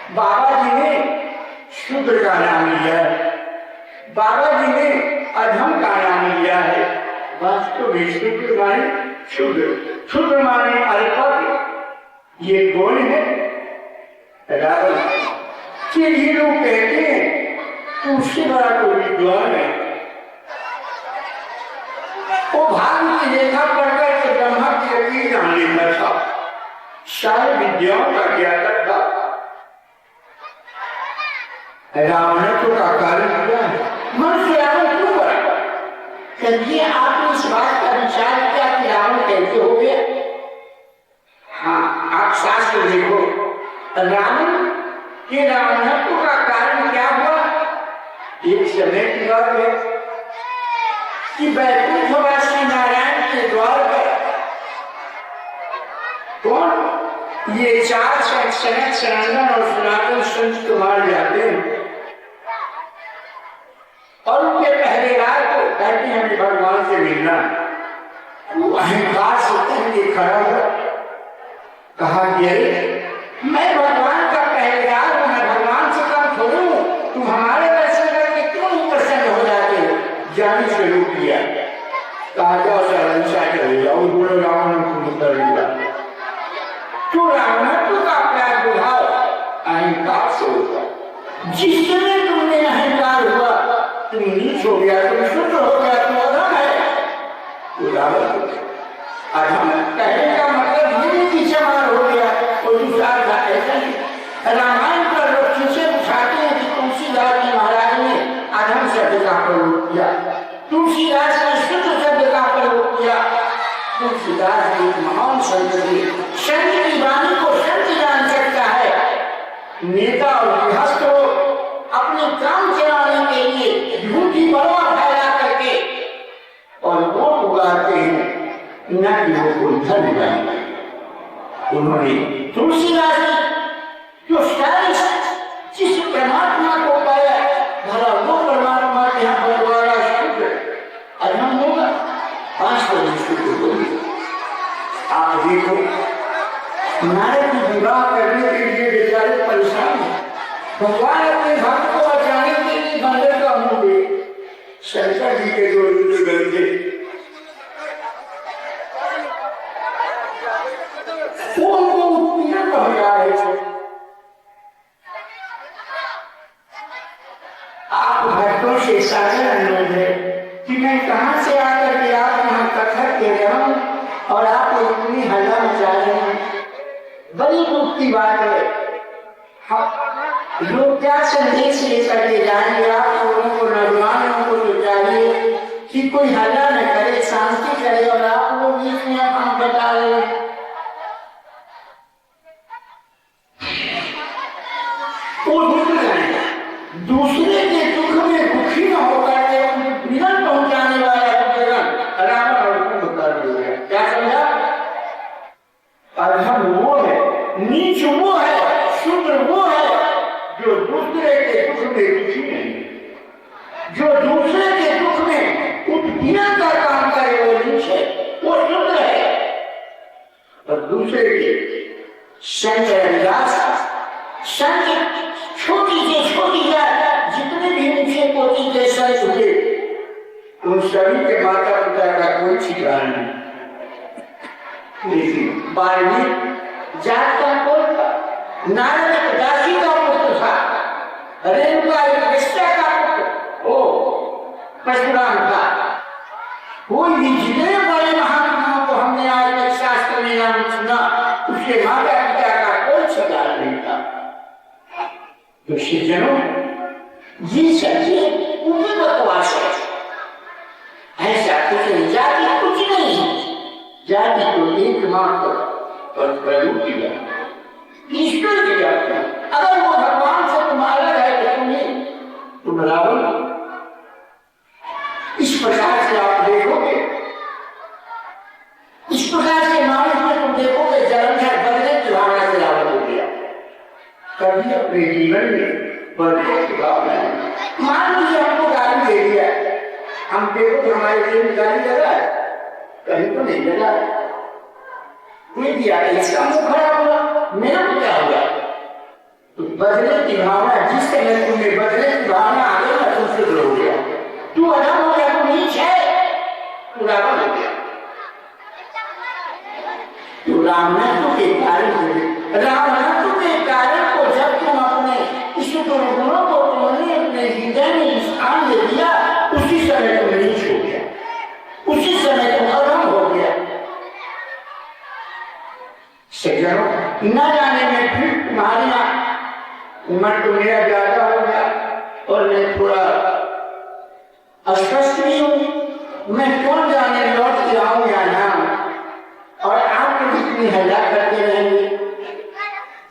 बाबा जी ने शूद्र का नाम लिया है, बाबा जी ने अधम का नाम लिया है। वास्तव में शूद्र माने शूद्र, शूद्र माने अल्पज्ञ। ये कौन है? रावण। ये लोग कहते हैं तो उससे बड़ा कोई विद्वान है। वो भाग की रेखा पढ़कर के ब्रह्मा की अकील जान लेता था, सारी विद्याओं का ज्ञाता था। रावण का कारण क्या है? मनुष्य रावण क्यों बना? कभी आपने इस बात का विचार किया कि रावण कैसे हो गया? हाँ, आप शास्त्र देखो, रावण के रावणत्व का कारण क्या हुआ? एक समय की बात है कि वैकुंठवासी नारायण के द्वार पर कौन? ये चार सनत सनातन और सनातन संत मार जाते हैं और उनके पहरेदार को कहते हैं हमें भगवान से मिलना। वो अहंकार से पहले खड़ा हो, कहा कि मैं भगवान का पहरेदार हूं, मैं भगवान से कम थोड़ी हूं, तुम हमारे दर्शन करके क्यों नहीं प्रसन्न हो जाते हो? जानी से रोक लिया, कहा जाओ सहसा चले जाओ, बोलो रावण को कर लिया। तो रावण का प्रादुर्भाव अहंकार से होगा। जिस समय तुमने अहंकार हुआ तुम नीच हो गया, तुम शुद्ध हो गया, तुम अधम है। तो रावण अधम कहने का मतलब ये नहीं कि समान हो गया, कोई दूसरा था, ऐसा नहीं। रामायण पर लोग खींचे उठाते हैं कि तुलसीदास जी महाराज ने अधम शब्द का प्रयोग किया, तुलसीदास ने शुद्ध शब्द का प्रयोग किया। तुलसीदास जी महान संत थे, संत की वाणी को संत जान सकता है। नेता और गृहस्थ हो अपने काम चलाने के लिए झूठी बलवा फैला करके और वोट उगाते हैं, न कि वो कोई धर्म जाने। उन्होंने तुलसीदास जो शायद जिस परमात्मा को पाया, भला वो परमात्मा के यहाँ बलवाड़ा शुद्ध अधम होगा? वास्तव में शुद्ध होगी। आप देखो, नारद की विवाह करने के लिए बेचारे परेशान हैं। भगवान अपने भक्त को बचाने के लिए बंदर का मुंह दे, शंकर जी के दो रुद्र गंजे, वो उनको उत्पीड़न पहुंचा रहे थे। आप भक्तों से साझा अनुरोध है कि मैं कहां से आकर के आप यहाँ कथा दे रहा हूं और आप इतनी हल्ला मचा रहे हैं। बड़ी दुख की बात है। लोग क्या संदेश लेकर के जाएंगे? आप लोगों को, नौजवानों को तो चाहिए कि कोई हल्ला न करे, शांति करे, और आप लोग इसमें हम बता रहे हैं। वो दुख जाएगा, दूसरे के दुख में दुखी न होकर के विघन पहुंचाने वाला रावण और कुंभकर्ण हो गया। क्या समझा? अधम वो है, नीच वो है, शूद्र वो है जो दूसरे के दुख में दुखी नहीं, जो दूसरे के दुख में उत्पीड़न का काम करे वो नीच है, वो शूद्र है। और दूसरे के संग रविदास संग छोटी से छोटी जात जितने भी ऊंचे कोटि के संत हुए, उन सभी के माता पिता का कोई ठिकाना नहीं। लेकिन वाल्मीकि जात का कौन था? नारद दासी का पुत्र था, रेणुका वैश्या का पुत्र ओ परशुराम था। कोई भी जितने बड़े महात्माओं को हमने आज तक शास्त्र में नाम सुना, उसके माता पिता का कोई सगाल नहीं था। तो शिवजनों, ये सच्ची उनकी बकवास है। ऐसा कुछ नहीं, जाति कुछ नहीं है। जाति तो एकमात्र और प्रभु की जाति, ईश्वर की जाति। अगर वो भगवान से तुम्हारा है तो तुम रावण। इस प्रकार से आप देखोगे, इस प्रकार से मानस में तुम देखोगे जलंधर बदले की भावना से रावण हो गया। कभी अपने जीवन में बदले की भावना है। मान लीजिए हमको गाली दे दिया, हम देखो तो हमारे लिए गाली लगा है, कहीं तो नहीं लगा। कोई दिया इसका मुंह खराब हुआ, मेरा क्या हुआ? तो बदले की भावना, जिस समय तुम्हें बदले की भावना आ गई ना, तुम शुद्ध हो गया, तू अधम हो गया, तू नीच है, तू रावण हो गया। तो रावणत्व के कारण को जब तुम अपने इस दुर्गुणों को तुमने अपने हृदय में स्थान दे दिया, उसी समय तुम नीच हो गया, उसी समय तुम अधम हो गया। सज्जनों, न जाने में फिर तुम्हारी उम्र तो मेरा ज्यादा हो गया और मैं थोड़ा अस्वस्थ भी हूं, मैं कौन जाने लौट के आऊं या ना, और आप लोग इतनी हल्ला करते रहेंगे।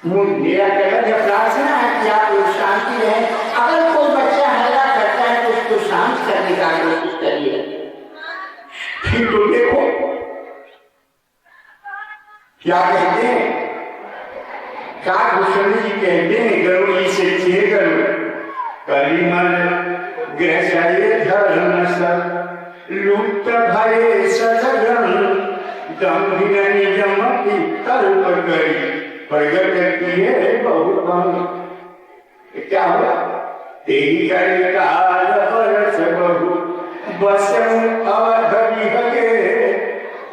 मेरा कहना प्रार्थना है कि आप लोग शांति रहे। अगर कोई बच्चा हल्ला करता है तो उसको शांत करने का कोशिश करिए। फिर तो देखो क्या कहते हैं, काकभूषण जी कहते हैं, गरुड़ी से थे गरु कलिमल ग्रसाये धर्म सब लुप्त भये सजगन दम्भिन निजमति तल्प गई प्रगट किए बहुत भंग। क्या हुआ? तेरी करी काल बरस बहु बसम अवध विहगे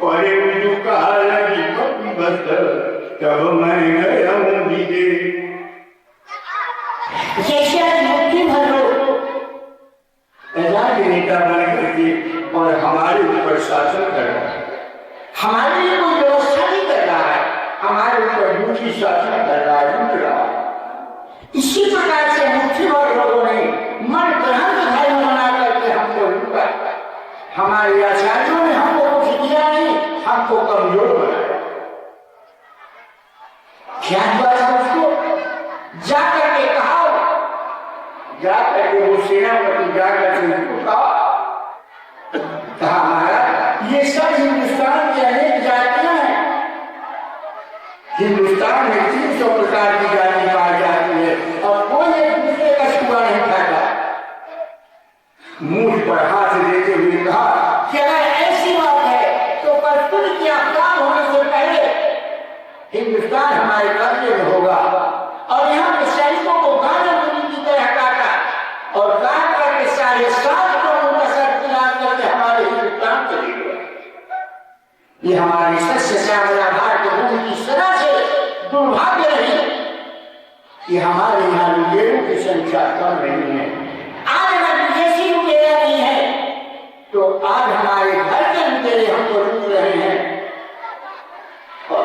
परे मुझु काल विपत्ति बस तब मैं गया हूँ विजय। मुक्ति भर लो नेता बन करके और हमारे ऊपर शासन कर रहा है, हमारे लिए कोई व्यवस्था नहीं कर रहा है, हमारे ऊपर मुक्ति शासन कर रहा है, लूट रहा है। इसी प्रकार से मुक्ति भर लोगों ने मन ग्रहण धर्म बना करके हमको लूटा। हमारे आचार्यों ने हमको कुछ दिया नहीं, हमको कमजोर बनाया। क्या उसको जा करके कहा, जा करके वो सेनापति जा करके कहा महाराज ये सब हिंदुस्तान की अनेक जातियां हैं, हिंदुस्तान में 300 प्रकार की जाति पाई जाती है और कोई एक दूसरे का छुआ नहीं खाता। मुंह पर हाथ देते हुए कहा कि अगर ऐसी बात है तो कस्तूर की अफवाह होने से पहले हिंदुस्तान हमारे कब्जे में होगा। और यहाँ के सैनिकों को गाना मुनि की तरह काटा और काट करके 7.5 करोड़ का सर पिला करके हमारे हिंदुस्तान चले गए। ये हमारी सस्य श्यामला भारत भूमि की सदा से दुर्भाग्य रही कि हमारे यहाँ लुटेरों की संख्या कम नहीं है। आज अगर विदेशी लुटेरा नहीं है तो आज हमारे घर के लुटेरे हमको लूट रहे हैं। और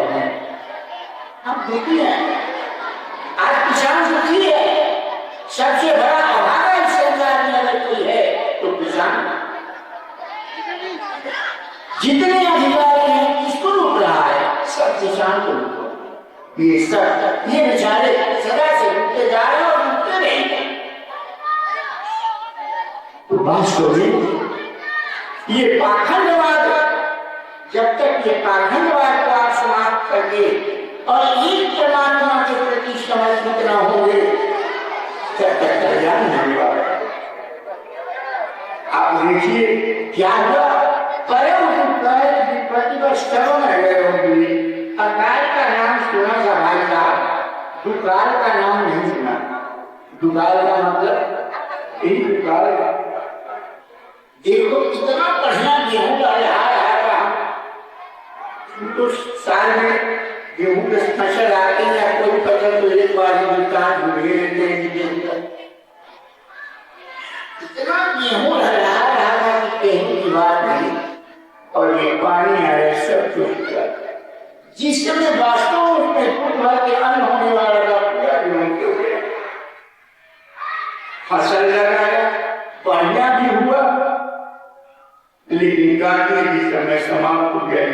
हम दुखी हैं, आज किसान दुखी है। सबसे बड़ा अभागा इस संसार में अगर कोई है तो किसान। जितने अधिकारी हैं किसको लूट रहा है? सब किसान को लूट रहा है। ये सब ये बेचारे सदा से लूटते जा रहे हैं और लूटते रहेंगे। तो वास्तव में ये पाखंडवाद, जब तक ये पाखंडवाद को आप समाप्त करके और एक परमात्मा के प्रति समर्पित न होंगे तब तक कल्याण नहीं होगा। आप देखिए क्या हुआ, परम प्रतिवर्षों में गए होंगे। अकाल का नाम सुना था भाई साहब, दुकाल का नाम नहीं सुना। दुकाल का मतलब यही दुकाल का। देखो इतना बढ़िया गेहूं रहा तो साल में गेहूं के फसल आते हैं या कोई फसल तो एक बार दुकान ढूंढे लेते हैं। इतना गेहूं रहा था कि गेहूं की बात नहीं, और ये पानी आया सब कुछ। जिस समय वास्तव में फुट भर के अन्न होने वाला था पूरा गेहूं के हुए फसल लगाया, बढ़िया भी हुआ, लेकिन काटने की समय समाप्त हो गया।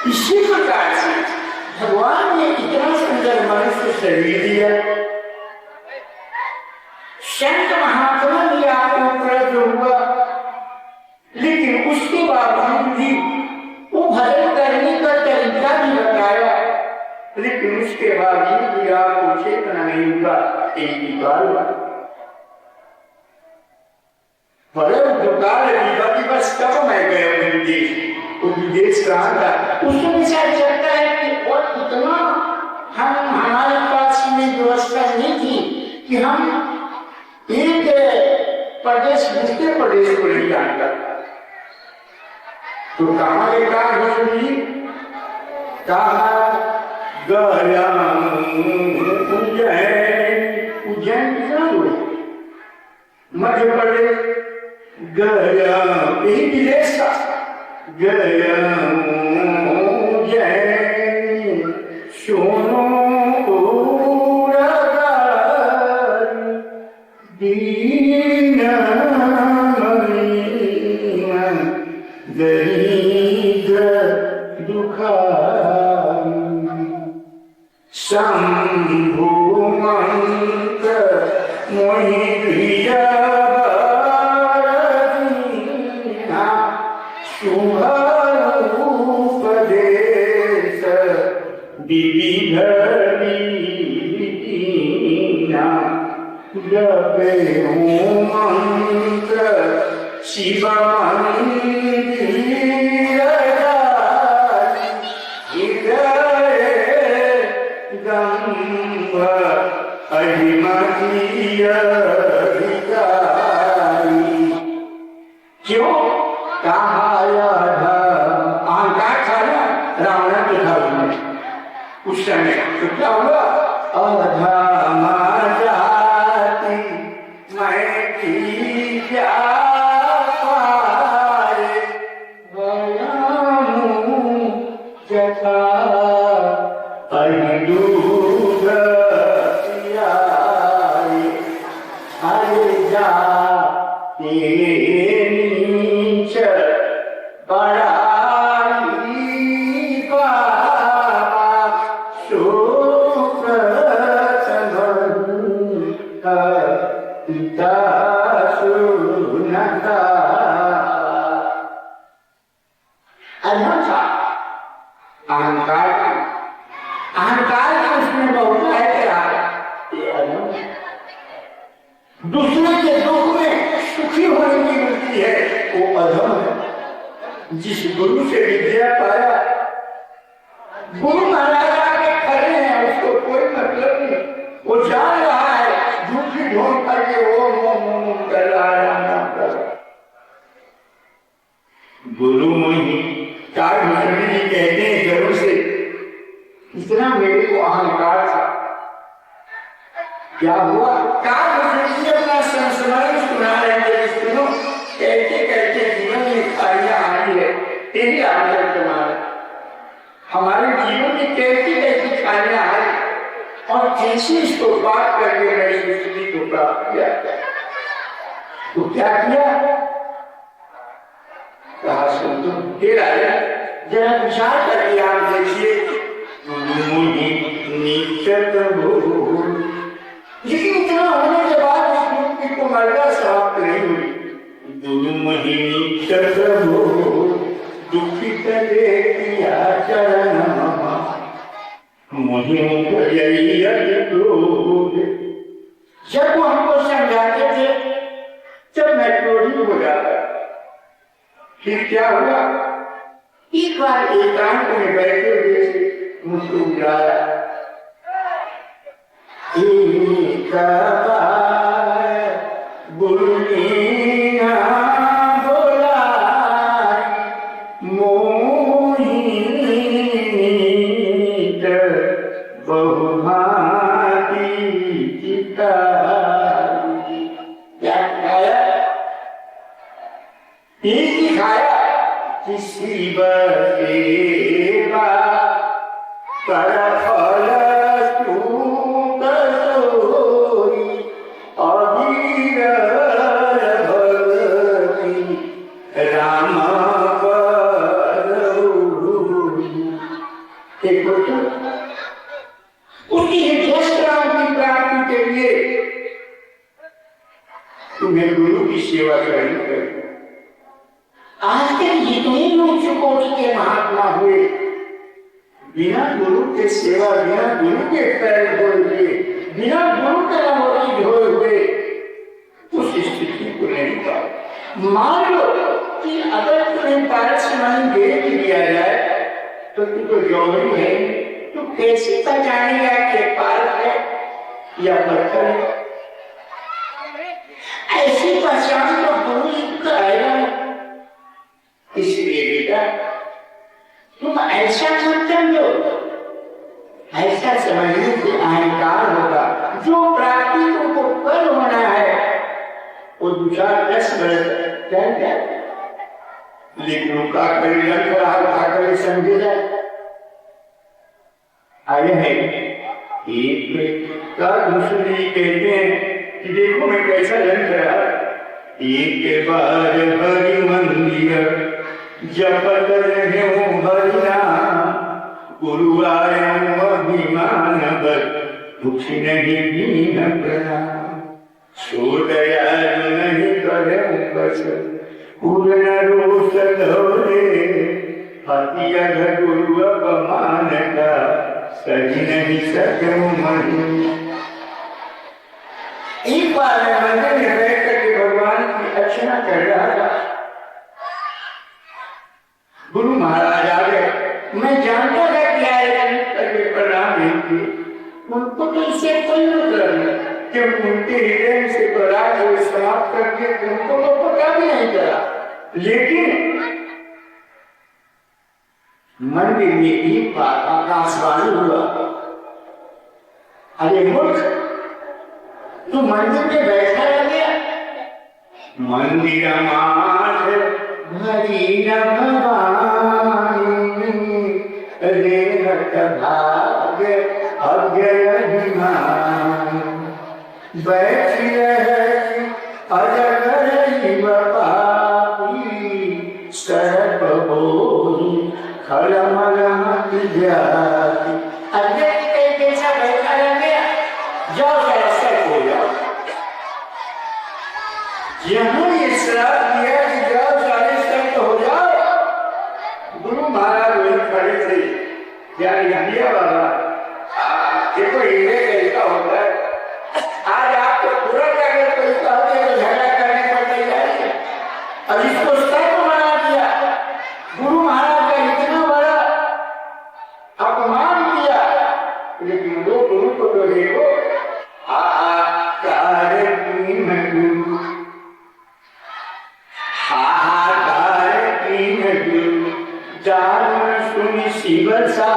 इसी प्रकार से भगवान ने इतना सुंदर मनुष्य शरीर दिया, संत महात्मा भी आपको उपलब्ध हुआ, लेकिन उसके बावजूद भी वो भजन करने का तरीका भी बताया, लेकिन उसके बावजूद भी आपको चेतना नहीं हुआ। एक निकाल परम दुकाल बस कब मैं गया विदेश कहा था। उसमें शायद लगता है कि और इतना हम हमारे पास में जो कि हम एक प्रदेश दूसरे प्रदेश को नहीं जानता। तो कहाँ के काम हुई, कहा गया उज्जैन मध्य प्रदेश गया, यही विदेश था। गया उज्जैन सोनो दीन दरिद्र दुखारी शंभु मंत्र मोहि प्रिय शुभ उपदेश विविध रीतिना जपे मंत्र शिव मंदिर गंभ अहिमतीय क्यों कहा अहंकार था ना रावण के घर में उस समय। तो क्या हुआ, अधम जाति मैं की क्या पाए बयानु जथा अहिदूध हरे जा नीच बड़ाई बाबा शोक पिता सुनता अहंकार उसमें बहुत है। दूसरे के दुख में सुखी होने की वृत्ति है, वो अधम है। जिस गुरु से विद्या पाया, गुरु महाराज आगे खड़े हैं, उसको कोई मतलब नहीं, वो जान रहा है झूठी ढोंग करके वो मोह कर रहा है। गुरु मोही चार भूषणी जी कहते हैं जरूर से, इतना मेरे को अहंकार था। क्या हुआ, चार भूषणी जी अपना संस्मरण सुना रहे थे, सुनो कहते कहते जीवन में खाइयां आई है, तेरी आदत तुम्हारा हमारे जीवन में कैसी कैसी खाइयां आई और कैसे इसको बात करके मैंने सृष्टि को प्राप्त किया। तो क्या किया, कहा सुन तेरा जरा विचार करके आप देखिए। मुनि नीचत भूल, लेकिन इतना होने के बाद इस मुक्ति को मर्यादा समाप्त नहीं हुई। गुरु महीनी नीचत भूल दुखित देखिया चरण मोहिम जब वो हमको समझाते थे जब मैं क्रोधित हो जाता, फिर क्या हुआ, एक बार एकांत में बैठे हुए मुझको बुलाया। एक बार बुलनिया बोला मोहित बहुभाती चिता। क्या खाया, एक ही खाया कि शिव सेवा कर फल स्तूप सोई अविरल भक्ति राम उसकी राम की प्राप्ति के लिए तुम्हें गुरु की सेवा करनी पड़ेगी। आज तक जितने लोग चुकोटी के महात्मा हुए, बिना गुरु के सेवा, बिना गुरु के पैर धोए हुए, बिना गुरु के लंगोटी धोए हुए उस स्थिति को नहीं पाए। मान लो कि अगर तुम्हें पारस मन दे दिया जाए तो तू तो जौहरी है, तो कैसे पहचानेगा कि पारस है या पत्थर है? पहचान तो पूरी आएगा। इसलिए बेटा तुम ऐसा मत समझो, ऐसा समझने से अहंकार होगा। जो प्राप्ति तुमको कल होना है वो 2-10 बरस चल जाए, लेकिन उनका कल्याण खराब समझे जाए। आए हैं एक का दूसरी कहते हैं कि देखो मैं कैसा लग रहा। एक बार हरि मंदिर जपत रहे हरि नाम, गुरु आए अभिमान बत कुछ नहीं दीन प्रणाम। सो दयालु नहीं करे बस पूर्ण रोष धोरे, हतिया गुरु अपमान का सही नहीं सके मन। एक बार मैं मंदिर में बैठ करके भगवान की अर्चना कर रहा था। गुरु महाराज आ गए। मैं जानता था कि आए करके प्रणाम नहीं किए, उनको तो इससे कोई मतलब नहीं कि उनके हृदय से बरात हुए समाप्त करके उनको तो पता भी नहीं चला। लेकिन मंदिर में एक बार आकाशवाणी हुआ, अरे मूर्ख तू मंदिर में बैठा रह गया। मंदिर माठ भरी न भवानी, रेहत भाग अव्यय अभिमान। बैठ रहे अजगर जीव पापी, सर्प बोली खलमल मति जाति। अजगर कहीं कैसा बैठा रह गया, जाओ जरा सर्प हो जाओ। यहाँ ये श्राप दिया कि जाओ सारे सर्प हो जाओ। गुरु महाराज वही खड़े थे, यार इंडिया बाबा देखो इंडिया कैसा होता है। आज आपको तुरंत अगर कोई कहते तो झगड़ा करने पर तैयार है। अब इसको सर्प बना दिया, गुरु महाराज का इतना बड़ा अपमान किया। लेकिन वो गुरु को तो देखो, हाहाकार गुरु जान सुनि शिव सा,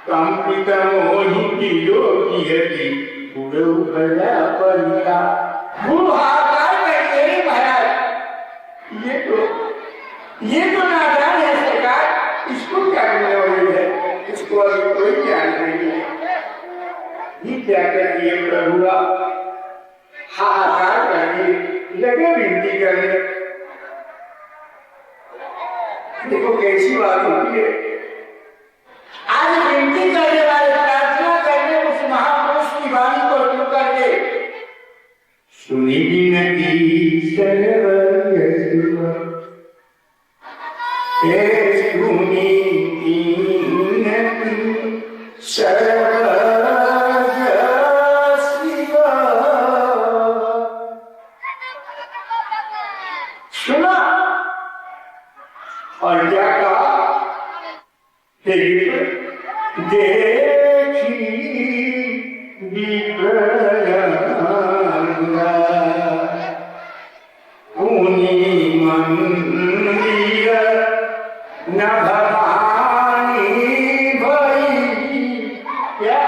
कंपित मोहि योगी हरि गुरु भला परिता। गुरु हाहाकार करते हैं महाराज, ये तो नादान है सरकार, इसको क्या करने वाली है, इसको अभी कोई ज्ञान नहीं है। ये क्या करती है प्रभु, हाहाकार करने लगे विनती करने। देखो कैसी बात होती है। आज विनती करने वाले, प्रार्थना करने उस महापुरुष की वाणी को सुन करके सुनी विनती सर्वज्ञ शिव, सुनी विनती सर्वज्ञ शिव। सुना और क्या कहा, देखी विप्रलंगा पुनि मंदिर न भवानी भई, क्या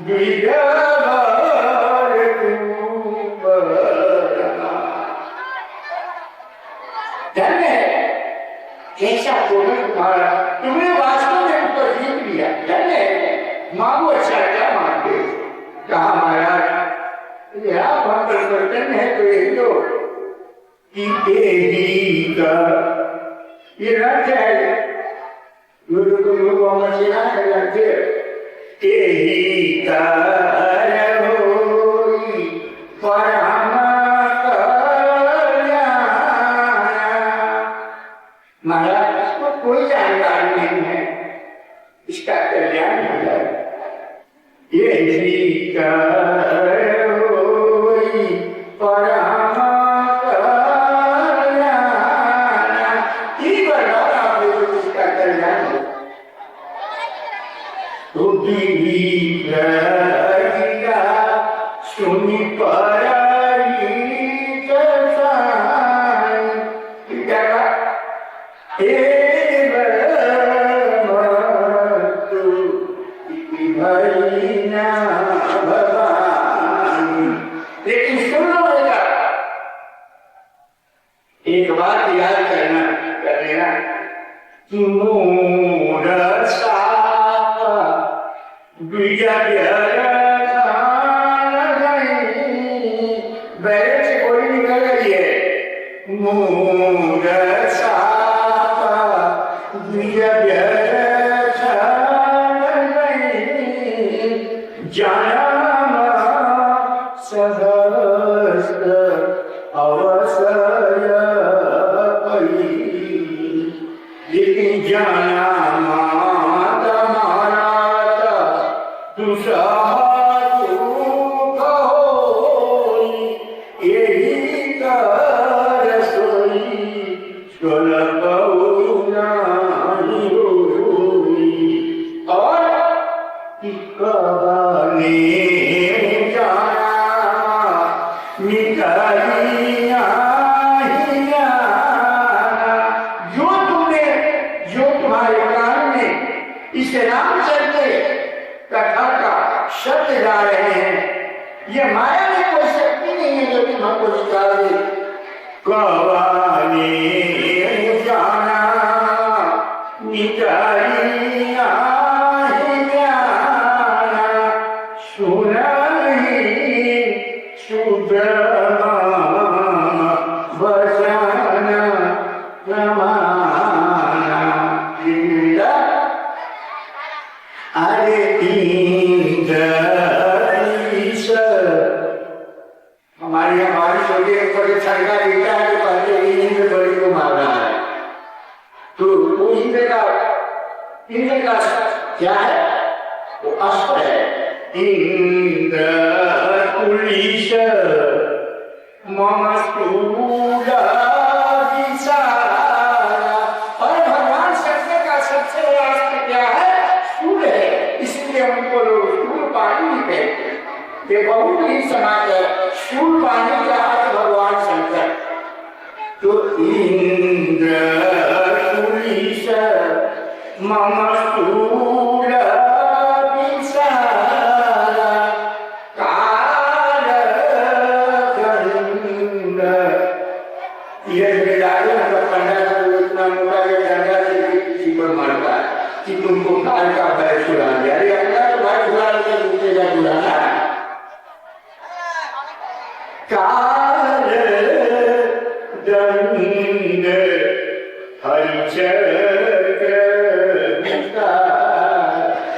विदवर कैसा पूर्ण तुम्हारा, तुमने वास्तव में उसको जीत लिया। धन्य मांगो, अच्छा क्या मांगते हो? कहा महाराज यह बहुत परिवर्तन है तो ये लो कि तेरी का ये रथ है, जो तुम लोगों में सेना कर रखे तेरी का रहोई परम महाराज, इसको कोई जानकारी नहीं है, इसका कल्याण हो जाए। ये सुनी पर जाना सहस्र अवसर पई, लेकिन जाना माता माता दुसहारू कहोई, यही कर सोई सुलभऊ नाहि होई। और कबने जाना निकलिया ही जाना, जो तुम्हारे कान में इस रामचंद्र कथा का शब्द गा रहे हैं, ये माया में कोई शक्ति नहीं है जो तुम हमको निकाल दे। कबने जाना निकलिया हमारी छोटी एक छड़का ईटा है जो पहले इंद्र बड़ी को मारना है, तो वो इंद्र का क्या है? वो अस्त्र है। इंद्र पुलिस ममस्तूला विचारा, और भगवान शंकर का सबसे बड़ा अस्त्र क्या है? शूल है। इसलिए उनको लोग शूल पानी ही कहते हैं। ये बहुत ही समाज है, शूल पानी का अर्थ भगवान शंकर। तो इंद्र पुलिस ममस्तूला विचारा काल गंध, ये बेचारे मतलब पंडा को इतना मोटा के डंडा से किसी पर मारता है कि तुमको काल का भय छुड़ा दिया। अरे अपना तो भय छुड़ा के दूसरे का छुड़ाना। काल दंड हरिचर,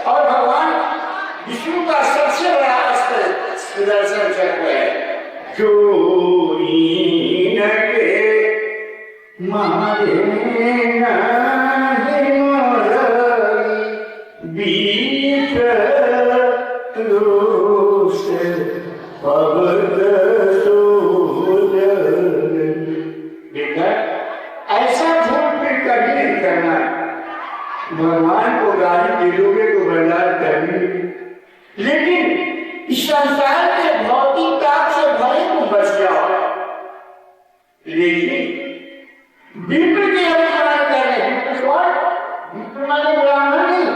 और भगवान विष्णु का सबसे बड़ा अस्त्र सुदर्शन चक्र है, जो इनके मारे नहीं मोरई, बीच रोष पवत सोजन। देखा, ऐसा झूठ फिर कभी नहीं करना। भगवान को गाली दे दोगे तो बर्दाश्त करनी, लेकिन इस संसार के भौतिक ताप से भले तुम बच जाओ, लेकिन विप्र के अपमान करने, विप्र माने ब्राह्मण नहीं,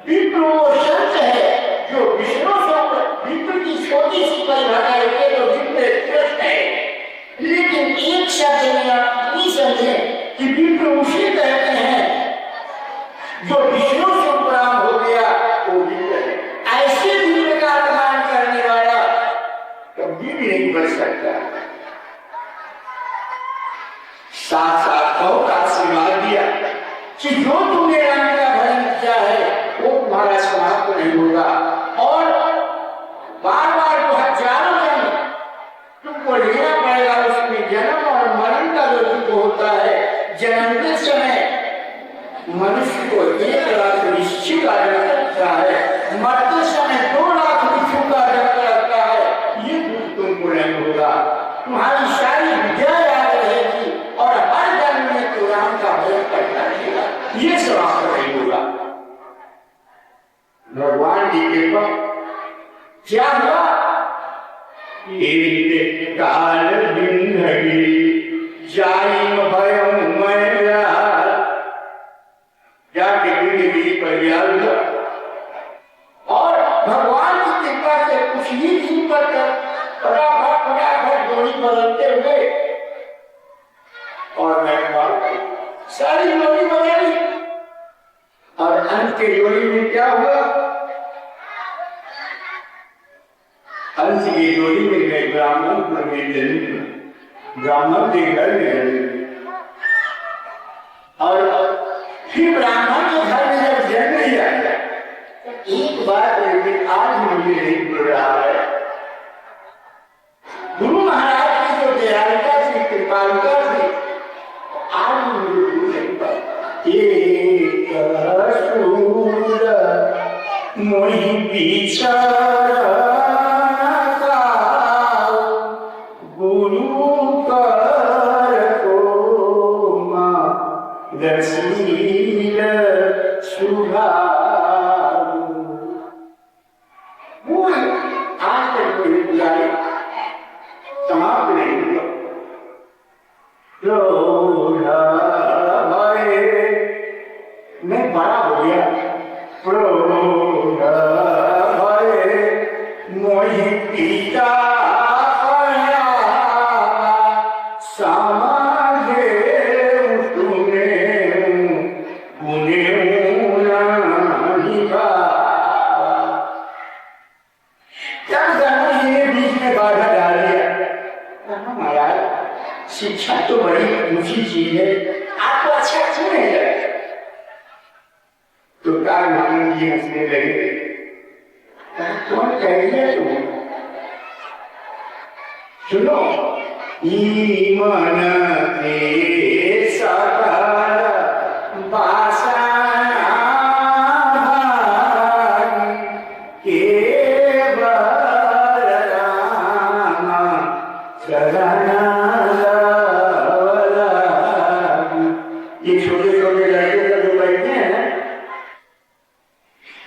विप्र वो संत है जो विष्णु से विप्र की छोटी सी परिभाषा है तो विप्र श्रेष्ठ है। लेकिन एक शब्द में आप नहीं समझे कि विप्र उसे कहते हैं जो विष्णु से उपराम हो गया, वो विप्र है। ऐसे विप्र का अपमान करने वाला कभी भी नहीं बच सकता। साथ साथ बहुत आशीर्वाद दिया कि जो तुमने राम का भजन किया है वो तुम्हारा समाप्त नहीं होगा, और बार बार वो हजारों जन्म तुमको लेना पड़ेगा। उसमें जन्म और मरण का जो दुख होता है, जन्मते समय मनुष्य को 1 लाख ऋषि का दंड लगता है, मरते समय 2 लाख ऋषियों का दंड लगता है। ये दुख तुमको नहीं होगा, तुम्हारी सारी विद्या याद रहेगी और हर जन्म में तो राम का भजन करता रहेगा, ये समाप्त नहीं होगा। भगवान की कृपा क्या हुआ? एक काल जिंदगी जाई भयम मैया, जाके जिंदगी पर याद हुआ, और भगवान की कृपा से कुछ ही दिन पर फटाफट डोरी बदलते हुए, और मैं सारी डोरी बदली, और अंत के डोरी में क्या हुआ? अंत की डोरी में गए ब्राह्मण पर में जन्म, ब्राह्मण के घर में जन्म, और फिर ब्राह्मण के घर में जब जन्म लिया, एक बार लेकिन आज मुझे नहीं मिल रहा है। गुरु महाराज की जो दयालुता थी, कृपालुता थी, आज मुझे भूल नहीं पाई। एक सूर मोहि बिचारा गुरु कर को माँ रसील सुभा। आज तक मेरी बुराई समाप्त नहीं हुआ। प्रोढ़ा भय मैं बड़ा हो गया। प्रोढ़ा भय मोहि पिता समाधे तूने पुणे बीच में बाधा डाल दिया। महाराज शिक्षा तो बड़ी ऊंची चीज है, आपको अच्छा क्यों नहीं लगे? तो कालमानंद जी हंसने लगे। कौन कह दिया तुम? सुनो, मन के सकल वासना केवल राम शरण लवलागी। ये छोटे छोटे लड़के का जो बैठे हैं ना,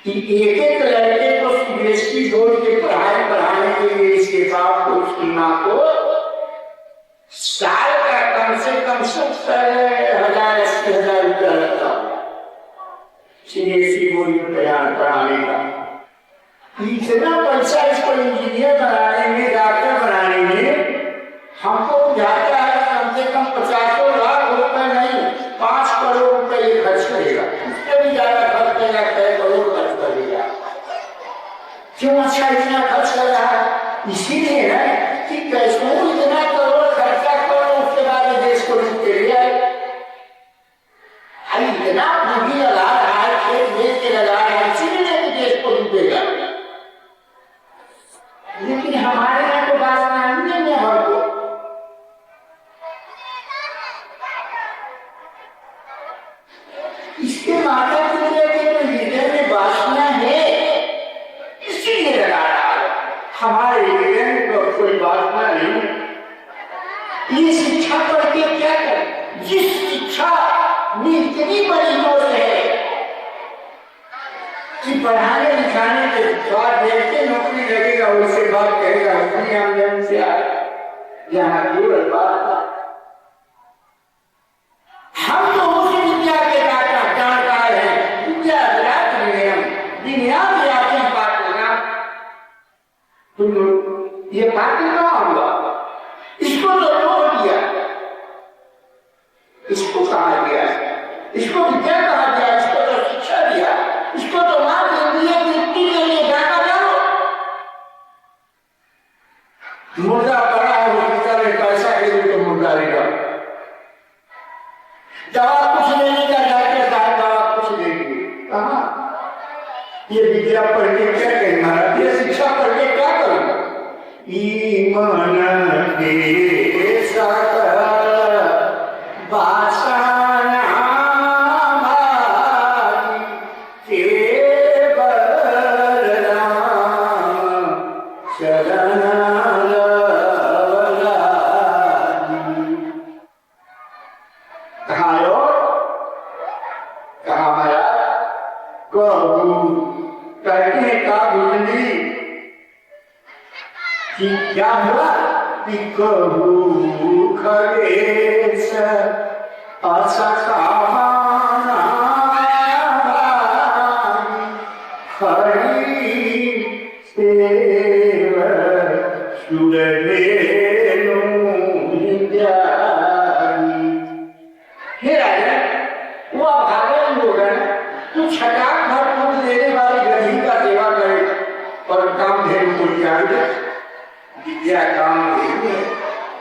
कि एक एक लड़के को सीबीएसई बोर्ड की पढ़ाई पढ़ाने के लिए इसके बाप को, उसकी माँ को साल का कम से कम 70,000-80,000 रुपया लगता है सीबीएसई बोर्ड में पढ़ाने का। इतना पैसा इसको इंजीनियर बनाने में, डॉक्टर बनाने में हमको जाता है कम से कम 50 लाख रुपए नहीं, 5 करोड़ रुपए ये खर्च करेगा। उससे भी ज्यादा खर्च करेगा, 6 करोड़ खर्च करेगा। क्यों अच्छा इतना खर्च कर रहा है? इसीलिए है कि कैसे इतना करोड़ खर्चा करो, उसके बाद देश को लूट के लिए इतना पूंजी लगा रहा है, खेत बेच के लगा रहा है, इसीलिए देश को लूटेगा। लेकिन हमारे यहाँ तो बात नहीं है। हमको इसके माता पिता के तो हृदय में वासना है, इसीलिए लगा रहा है। हमारे हृदय में तो कोई वासना नहीं। ये शिक्षा पढ़ के क्या कर? जिस शिक्षा में इतनी बड़ी दोष है कि पढ़ाने लिखाने के बाद देखते नौकरी लगेगा, उसके बाद कहेगा अपनी आमदनी से आए, यहाँ केवल बात। हम तो उस विद्या के जानकार हैं, विद्या विराट नियम दुनिया में आते पाठ लेना। तुम ये पाठ कहाँ हुआ? इसको तो रोक दिया, इसको कहा गया, इसको विद्या कहा गया, इसको तो शिक्षा दिया, इसको तो मां दिया मृत्यु के लिए जाना जाओ। मुर्दा पड़ा है हॉस्पिटल में, पैसा के लिए तो मुर्दा लेगा। दवा कुछ नहीं का, डॉक्टर साहब दवा कुछ देंगे कहाँ? ये विद्या पढ़ के क्या करें महाराज? ये शिक्षा पढ़ के क्या करूँ? मन के सकल वासना केवल राम शरण लवलागी। कहाँ महाराज? कहू कहने का बुझली कि क्या हुआ? कि कहू खगेश असकामना हरि सेव सुररेणु विद्यारी। हे राजा, वो अभागे लोग हैं, तू छटाक भर दूध देने वाली गधी का सेवा करे और कामधेनु को त्याग दे। विद्या कामधेनु है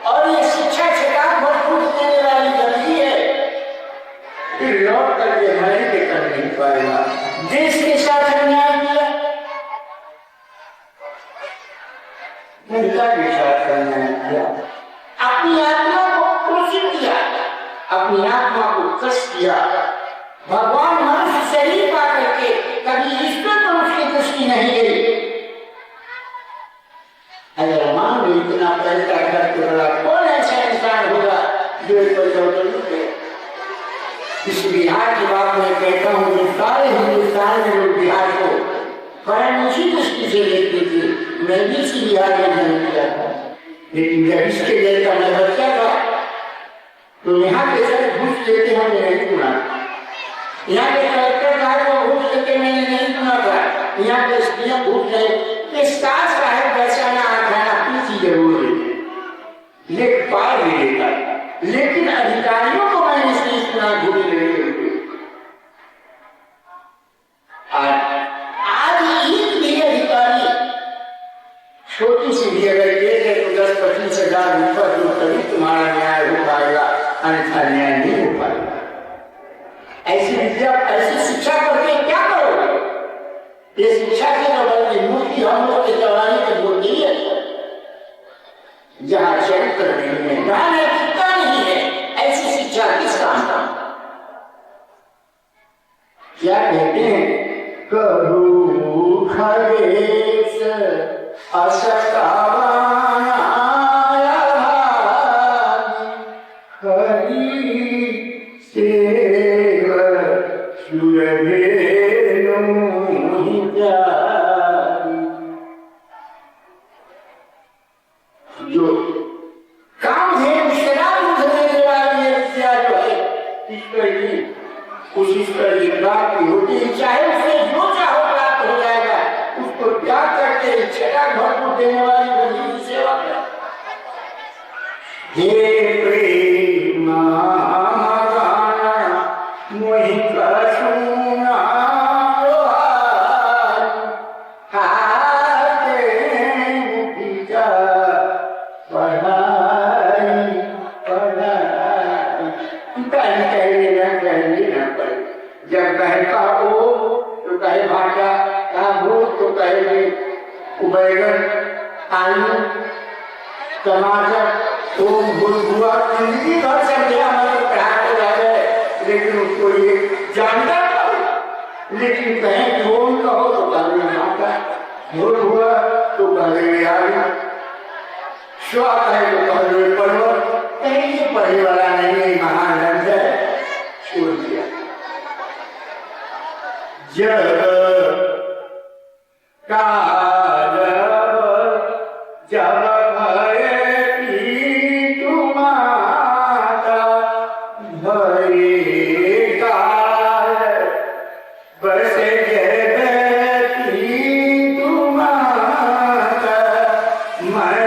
और ये शिक्षा छटाक भर दूध देने वाली गधी है, फिर लौट करके हमारे के कर नहीं पाएगा। देश के साथ अन्याय किया, मैंने क्या विचार करना किया? अपनी आत्मा को क्रोधित किया, अपनी आत्मा को कष्ट किया। भगवान मनुष्य शरीर पा करके कभी ईश्वर पर उसकी दृष्टि नहीं गई। अगर मान लो इतना पैसा खर्च कर रहा, कौन ऐसा इंसान होगा जो एक पैसा उतर लुटे? इस बिहार की बात मैं कहता हूँ कि सारे हिंदुस्तान में लोग बिहार को स्वयं उसी दृष्टि से देखते थे। मैं भी इसी बिहार में जन्म लिया था, लेकिन जब इसके जैसा मैं बच्चा था तो यहाँ के सर घूस लेते हमने नहीं सुना। यहाँ के कलेक्टर साहब को घूस लेते मैंने नहीं सुना था। यहाँ के सीएम घूस ले स्टार साहब पैसा ना खाना पीछी जरूर लेते, लेकिन पार भी लेता, लेकिन अधिकारियों को मैंने इसलिए सुना घूस लेते। आज एक भी अधिकारी छोटी सी भी अगर केस है तो 10-25 हजार रुपये जो तभी तुम्हारा न्याय हो पाएगा, अन्यथा न्याय नहीं हो पाएगा। ऐसी विद्या ऐसी शिक्षा करके क्या करोगे? ये शिक्षा की बदलती मूर्ति हम लोग के जवानी में मूर्ति है, जहाँ चरित्र नहीं है, जहाँ नैतिकता नहीं है, ऐसी शिक्षा किस काम का? क्या कहते हैं? करू खगेश असकावाना हरि सेव सुरभेनु जो कामधेनु शराब देने वाली विद्या जो है, ईश्वर की उस ईश्वर की प्राप्ति होती है। चाहे उसे जो चाहो प्राप्त हो जाएगा, उसको त्याग करके छठा घर को देने वाली बंदी की सेवा कर। हे प्रेम मोहि कसुना जब कहता हो तो कहे भाटा, कहा भूत तो कहे बैगन, आलू, टमाटर, ओम भूलभुआ, जिंदगी भर समझा हमारे पढ़ाते जा रहे, लेकिन उसको ये जानता था। लेकिन कहें कि ओम कहो तो कहे भाटा, भूलभुआ तो कहे आलू, स्वा कहे तो कहे परवल, कहीं ये पढ़ने वाला नहीं है, महान रंग है, छोड़ दिया। जब जब भये पीतु माता भये काल बसे जय पीतु माता मैं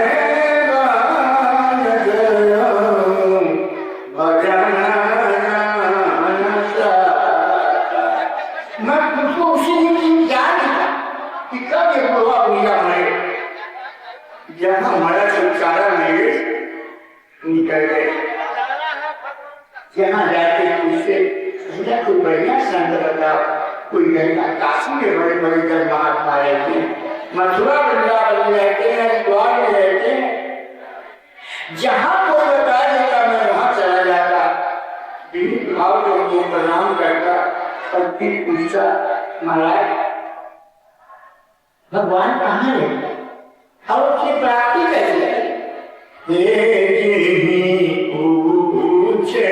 बन गयो भजन मैं तुझको उसी दिन जान कि कब ये बुढ़वा बुढ़िया मरे, जहाँ हमारा संसारा मेरे निकल गए। जहाँ जाते उससे मुझे कोई बढ़िया संत बताओ, कोई गंगा काशी में बड़े बड़े जन महात्मा रहते हैं, मथुरा वृंदावन में रहते हैं, हरिद्वार में रहते हैं। जहाँ कोई बता देता मैं वहाँ चला जाता, विनीत भाव को उनको प्रणाम करता और फिर पूछा महाराज भगवान कहाँ है और उसकी प्राप्ति कैसे है? पूछे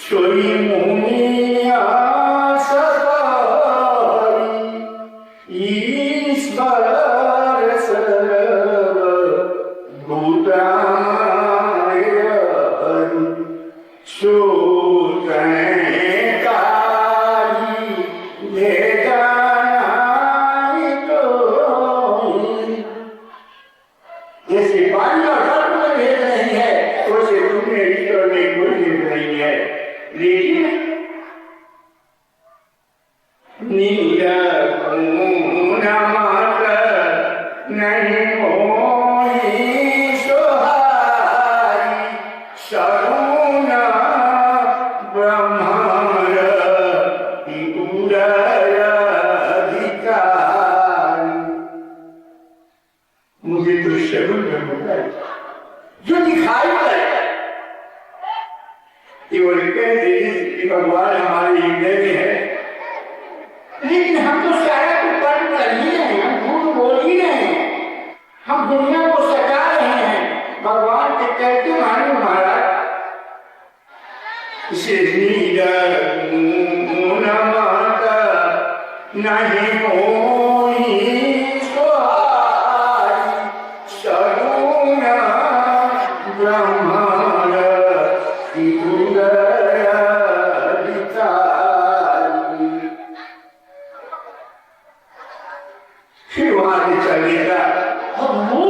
सोई मुनिया ईश्वर सर्व भूताय जैसे पानी और जल में भेद नहीं है, वैसे तुमने ईश्वर में कोई भेद नहीं है। लेकिन नहीं मोही सोहारी सरुना जरूर मिलूंगा जो दिखाई पड़े केवल कह दे कि भगवान हमारे हृदय में है, लेकिन हम तो सारा कुछ कर्म कर ही रहे हैं, हम झूठ बोल ही रहे हैं, हम दुनिया को सजा रहे हैं। भगवान के कहते मानो महाराज इसे नहीं कोई सोहाई सगुण ब्रह्मांड की फिर वहां से चलेगा और वो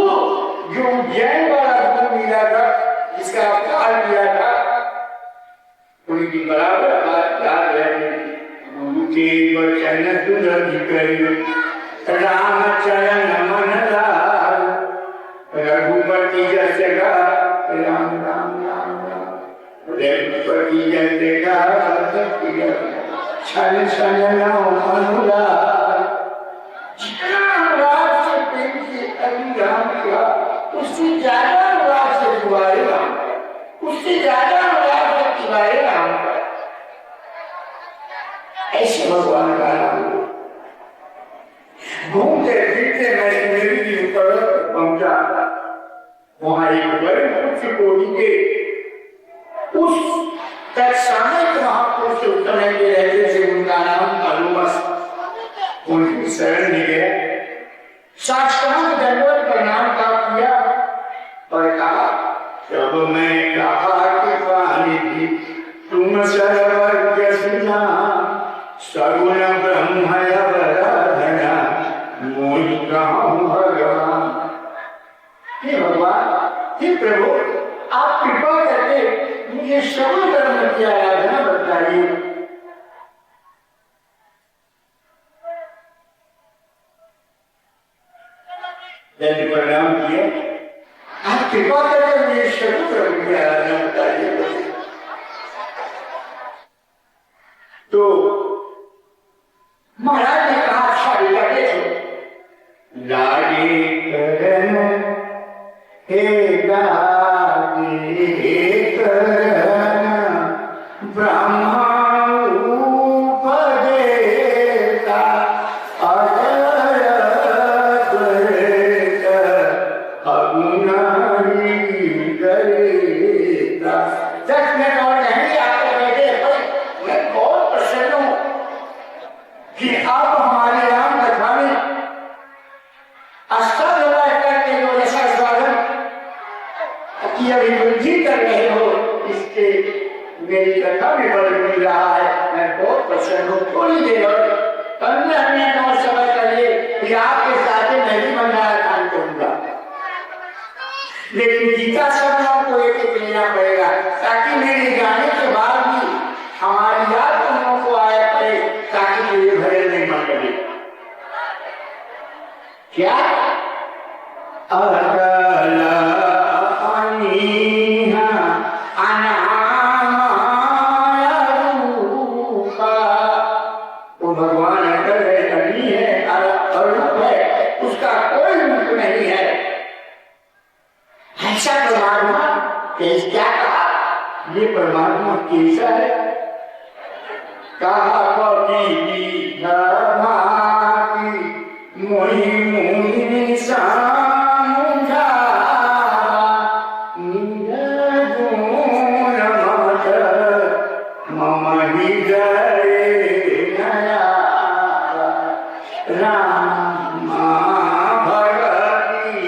जो जैन वाला गुरु मिला था जिसका अवतार किया था उनकी बराबर बात याद है। गुरु के वचन सुन रामचरण मन लाल रघुपति जसगा राम राम राम राम रघुपति जसगा छन छन अनुराग उससे ज्यादा अनुराग से तुम्हारे नाम उससे ज्यादा अनुराग से तुम्हारे नाम ऐसे भगवान का नाम घूमते फिरते मैं मेरे दिन पर पहुंचा। वहां एक बड़े उच्च कोटि के उस तत्सामयिक महापुरुष उस समय के रहते थे, उनका नाम अनुमस। उनकी शरण में गया, साष्टांग दंडवत प्रणाम का किया और कहा जब मैं कहा कि पानी थी तुम सर्वज्ञ सुना सगुण ब्रह्म अवराधना मोहि कहूं भगवान। हे भगवान, हे प्रभु, आप कृपा करके मुझे सगुण ब्रह्म की आराधना बताइए। दंड प्रणाम किए, आप कृपा करके मुझे सगुण ब्रह्म की आराधना बताइए। तो महाराज ने कहा अच्छा बेटा देखो लागे करन हे लागे करन ब्रह्मा उपदेता अजय द्वैत अगुणारी गरेता। 10 मिनट और नहीं आते बैठे मैं बहुत प्रसन्न हूं कि आप हमारे राम कथा में अष्टाध्याय करके जो ऐसा स्वागत की अभिवृद्धि कर रहे हो, इसके मेरी कथा में बल मिल रहा है। मैं बहुत प्रसन्न हूँ। थोड़ी देर और 15 मिनट और समय करिए कि आपके साथ मैं भी भंडारा खान करूंगा, लेकिन गीता शब्दों को एक लेना पड़ेगा ताकि मेरे जाने के बाद भी हमारी याद तुम लोगों को आया करे, ताकि मुझे भजन नहीं मन लगे। क्या अकला अनीहा अनामय रूपा। वो भगवान अकल है, अनी है, अरूप है, उसका कोई रूप नहीं है। ऐसा परमात्मा क्या कहा? ये परमात्मा कैसा है? कहा कभी मोहि मुनि समझा निर्गुण मत मम हृदय नया राम भगति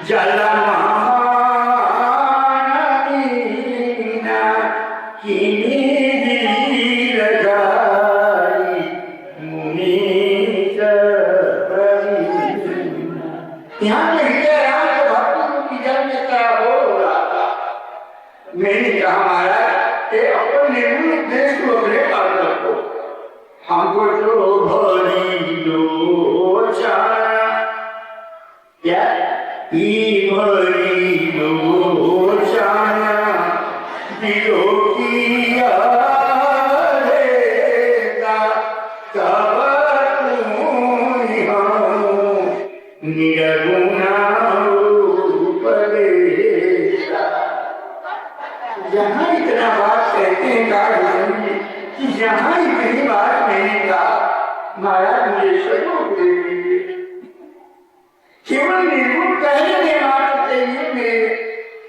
जलम हमको तो भरी लोचना क्या भरी लोचना दिलो किया निर्गुणा निर्गुण निर्गुण कहने मात्र से ये मेरे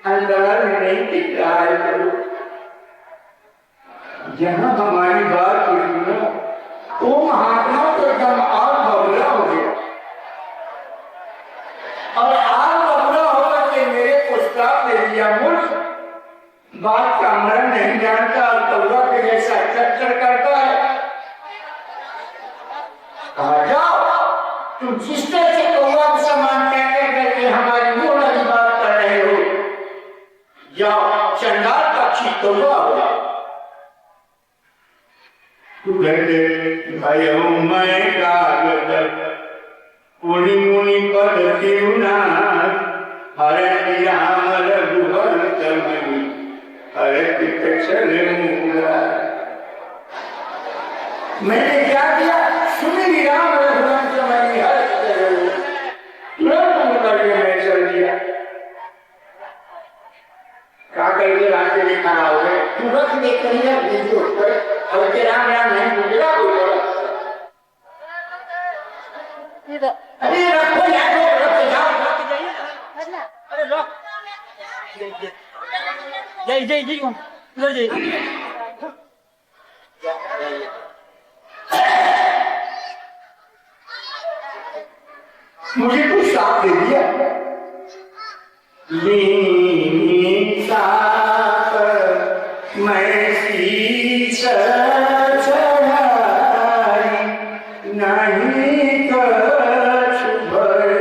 अंदर में नहीं दिख रहा है प्रभु। जहां हमारी बात सुनो वो महात्मा तो एकदम आग बबूला हो गया और आग बबूला होकर के मेरे पुस्तक ले लिया। मूर्ख बात का मरण नहीं जानता और कौवा के जैसा चक्कर करता है। कहा जाओ तुम जिस तरह से कौवा को समान कहकर करके हमारी मुंह वाली बात कर रहे हो, जाओ चंडाल पक्षी कौवा हो। मैं कागज पुनि मुनि पद तिरुनाथ हरे राम रघुवर तमनि हरे पितक्षर मूला। मैंने क्या किया? सुनि राम रघुवर तमनि हरे तुरंत मुकर के मैं चल दिया। क्या करके रास्ते में खड़ा हो गए, तुरंत देख कर अब राम राम नहीं बोलेगा अरे रखो यार, रख जाओ, रख जाइए। अरे रख जय जय जय उधर जय। मुझे कुछ साथ दे दिया। मैं शीश चढ़ाई नहीं कछु भय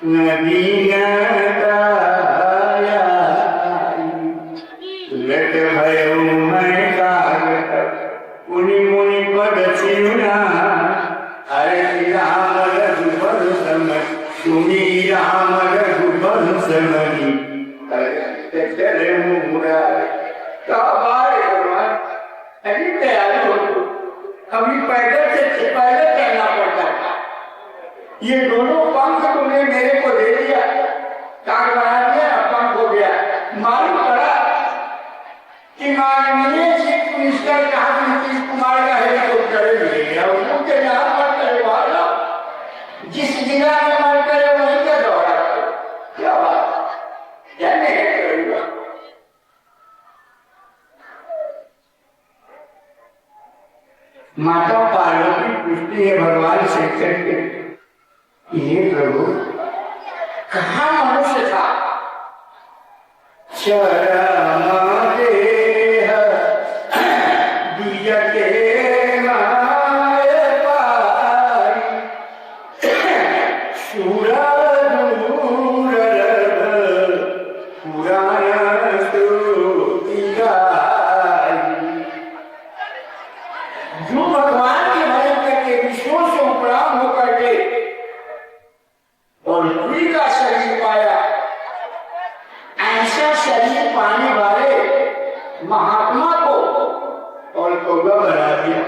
नदी नदाया लट भयो मैं कागज पुनि मुनि पद चिरुना हरे राम रघुवर तमनि सुनि राम रघुवर तमनि हरे मूला। अभी तैयारी हो अभी पैदल चलना पड़ता है। ये दोनों पंख तुमने मेरे को दे दिया, काग बना दिया, पंख हो गया। मालूम पड़ा कि माननीय चीफ मिनिस्टर कहा नीतीश कुमार का हेलीकॉप्टर मिल गया, उनके यहाँ पर करे वाला जिस जिला में मन करे वहीं का दौरा करो। क्या बात क्या नहीं करेगा। माता पार्वती पूछती है भगवान शंकर के, ये प्रभु कहाँ मनुष्य था? चरम देह दियते माय पाई शूर दूर पुराण स्तुति गाई। जो भगवान के भजन करके विश्वों से उपराम होकर के और पृथ्वी का शरीर पाया, ऐसा शरीर पाने वाले महात्मा को और कौवा बना दिया।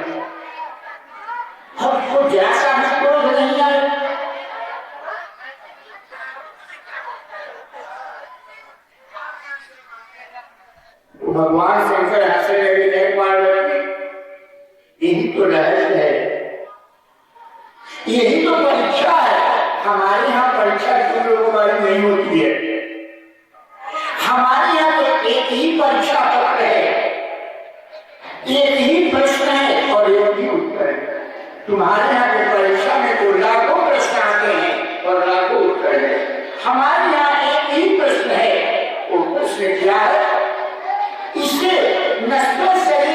हमको जैसा भी क्रोध नहीं आए। भगवान शंकर हंसने लगे, नहीं पार्वती यही तो रहस्य है, यही तो परीक्षा है। हमारे यहाँ परीक्षा तुम लोगों वाली नहीं होती है। हमारे यहाँ तो एक ही परीक्षा पत्र है, एक ही प्रश्न है और एक ही उत्तर है। तुम्हारे यहाँ की परीक्षा में तो लाखों प्रश्न आते हैं और लाखों उत्तर है। हमारे यहाँ एक ही प्रश्न है, वो प्रश्न क्या है? इससे नश्वर शरीर